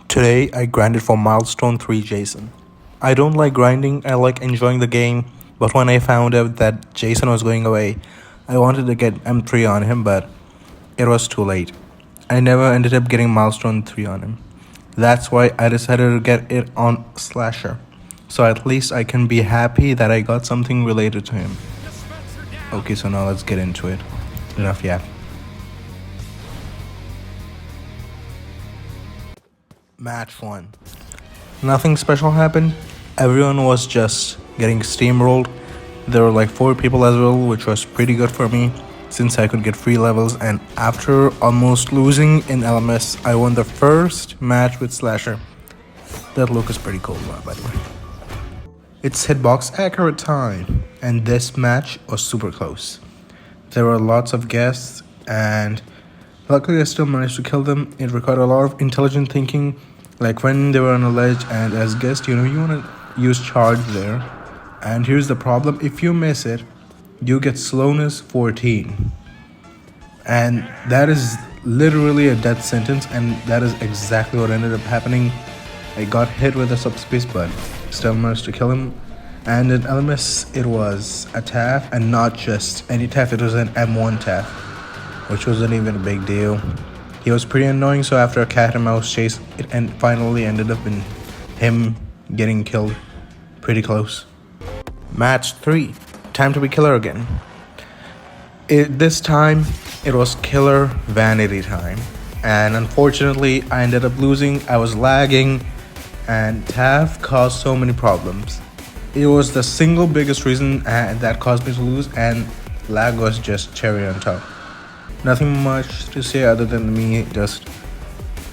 Today I grinded for Milestone 3 Jason. I don't like grinding, I like enjoying the game, but when I found out that Jason was going away, I wanted to get M3 on him, but it was too late. I never ended up getting Milestone 3 on him. That's why I decided to get it on Slasher. So at least I can be happy that I got something related to him. Okay, so now let's get into it. Enough yap. Match 1. Nothing special happened. Everyone was just getting steamrolled. There were like 4 people as well, which was pretty good for me since I could get free levels. And after almost losing in LMS, I won the first match with Slasher. That look is pretty cool, by the way. It's hitbox accurate time, and this match was super close. There were lots of guests, and luckily I still managed to kill them. It required a lot of intelligent thinking, like when they were on a ledge, and as guest, you want to use charge there. And here's the problem: if you miss it, you get slowness 14, and that is literally a death sentence. And that is exactly what ended up happening. I got hit with a subspace, but still managed to kill him. And in LMS, it was a TAF, and not just any TAF, it was an M1 TAF, which wasn't even a big deal. He was pretty annoying, so after a cat and mouse chase, it finally ended up in him getting killed pretty close. Match 3. Time to be killer again. This time, it was killer vanity time. And unfortunately, I ended up losing. I was lagging, and TAF caused so many problems. It was the single biggest reason that caused me to lose, and lag was just cherry on top. Nothing much to say other than me just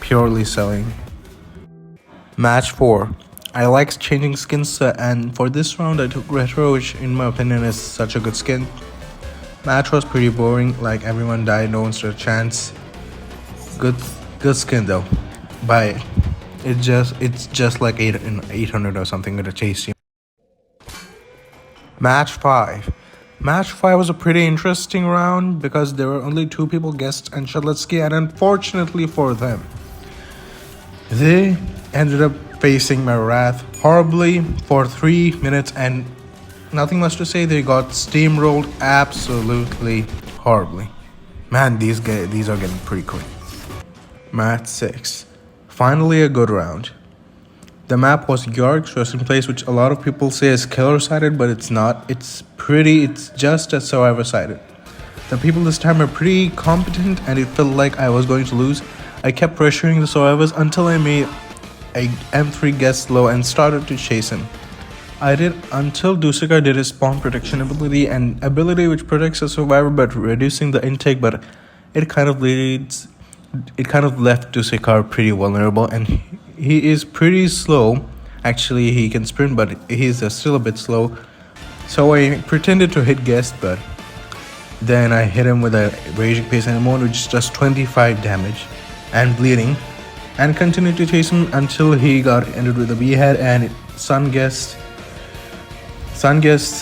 purely selling. Match 4. I like changing skins, and for this round I took Retro, which in my opinion is such a good skin. Match was pretty boring, like everyone died, no one stood a chance. Good skin though. Buy it. It's just like 800 or something with a chase team. Match 5. Match 5 was a pretty interesting round because there were only 2 people, Guest and Shadletsky, and unfortunately for them, they ended up facing my wrath horribly for 3 minutes, and nothing much to say. They got steamrolled absolutely horribly. Man, these are getting pretty quick. Match 6. Finally a good round. The map was York's resting place, which a lot of people say is killer-sided, but it's not. It's just as survivor-sided. The people this time are pretty competent, and it felt like I was going to lose. I kept pressuring the survivors until I made a M3 guest low and started to chase him. I did until Dusika did his spawn protection ability, an ability which protects a survivor but reducing the intake, but it kind of left Dusika pretty vulnerable, and he is pretty slow. Actually, he can sprint, but he's still a bit slow. So I pretended to hit Guest, but then I hit him with a Raging Pace Animal, which does 25 damage and bleeding, and continued to chase him until he got ended with a behead, and Sun Guest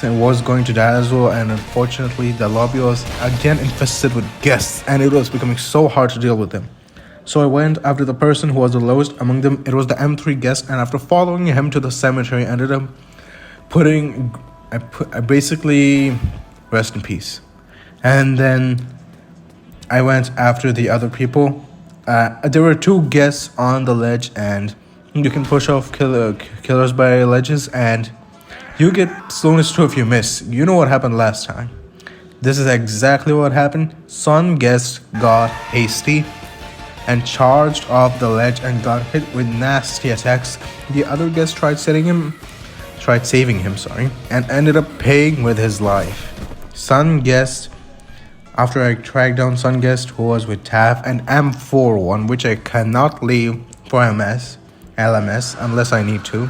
was going to die as well, and unfortunately the lobby was again infested with guests, and it was becoming so hard to deal with them. So I went after the person who was the lowest among them. It was the M3 guest, and after following him to the cemetery, I ended up I basically rest in peace. And then I went after the other people. There were 2 guests on the ledge, and you can push off killers by ledges, and you get slowness too if you miss. You know what happened last time. This is exactly what happened. Sun guest got hasty and charged off the ledge and got hit with nasty attacks. The other guest tried saving him, and ended up paying with his life. Sun guest, after I tracked down Sun guest, who was with TAF and M41, which I cannot leave for LMS unless I need to.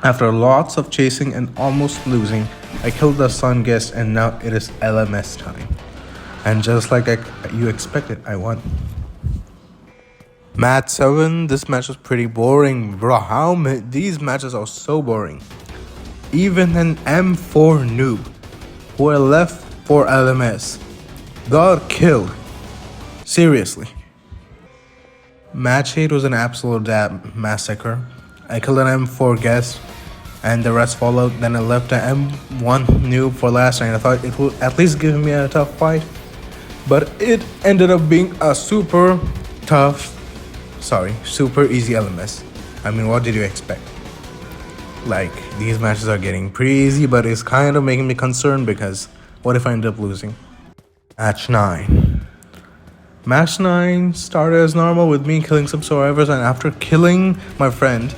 After lots of chasing and almost losing, I killed the Sun guest, and now it is LMS time. And just like you expected, I won. Match 7. This match was pretty boring. Bro, these matches are so boring. Even an M4 noob who I left for LMS got killed. Seriously. Match 8 was an absolute massacre. I killed an M4 guest and the rest followed. Then I left an M1 noob for last and I thought it would at least give me a tough fight. But it ended up being a super easy LMS. I mean, what did you expect? Like, these matches are getting pretty easy, but it's kind of making me concerned because what if I end up losing? Match 9. Match 9 started as normal with me killing some survivors, and after killing my friend,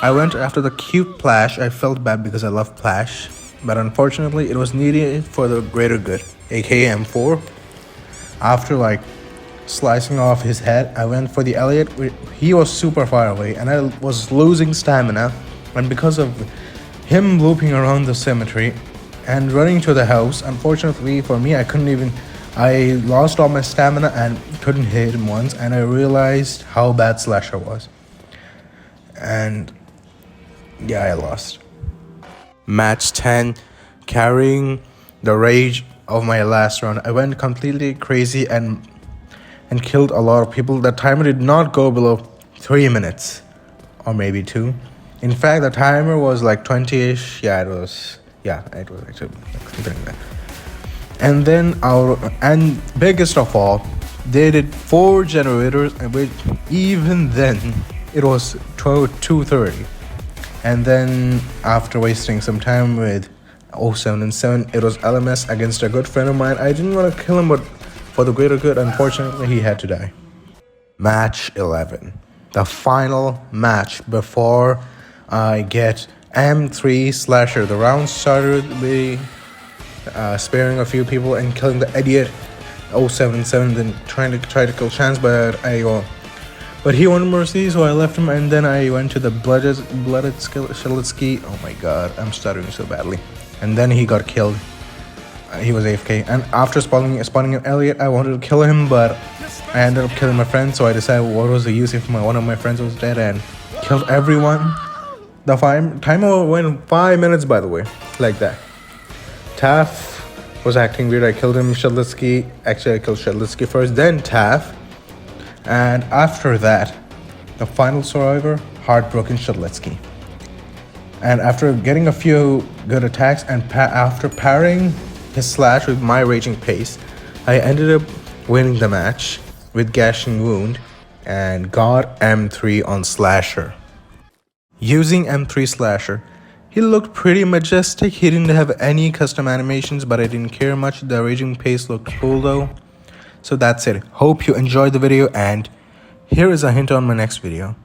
I went after the cute Plash. I felt bad because I love Plash, but unfortunately it was needed for the greater good, aka M4. After like slicing off his head, I went for the Elliot. He was super far away and I was losing stamina, and because of him looping around the cemetery and running to the house, unfortunately for me, I lost all my stamina and couldn't hit him once, and I realized how bad Slasher was. And yeah, I lost. Match 10, carrying the rage of my last round. I went completely crazy and killed a lot of people. The timer did not go below 3 minutes, or maybe 2. In fact, the timer was like 20-ish. It was actually something like that. And then and biggest of all, they did 4 generators, and even then it was 2:30. And then after wasting some time with 07 and 7, it was LMS against a good friend of mine. I didn't want to kill him, but for the greater good, unfortunately, he had to die. Match 11, the final match before I get M3 Slasher. The round started with sparing a few people and killing the idiot 07 and 7, then try to kill Chance, but he wanted mercy, so I left him, and then I went to the blooded Shelitsky. Oh my god, I'm stuttering so badly. And then he got killed. He was AFK, and after spawning an Elliot, I wanted to kill him, but I ended up killing my friend, so I decided what was the use if one of my friends was dead, and killed everyone. The timer went 5 minutes, by the way, like that. Taff was acting weird. I killed him. Shelitsky. Actually, I killed Shelitsky first, then Taff. And after that, the final survivor, Heartbroken Shelitsky. And after getting a few good attacks and after parrying his slash with my raging pace, I ended up winning the match with Gashing Wound and got M3 on Slasher. Using M3 Slasher, he looked pretty majestic. He didn't have any custom animations, but I didn't care much. The raging pace looked cool though. So that's it. Hope you enjoyed the video, and here is a hint on my next video.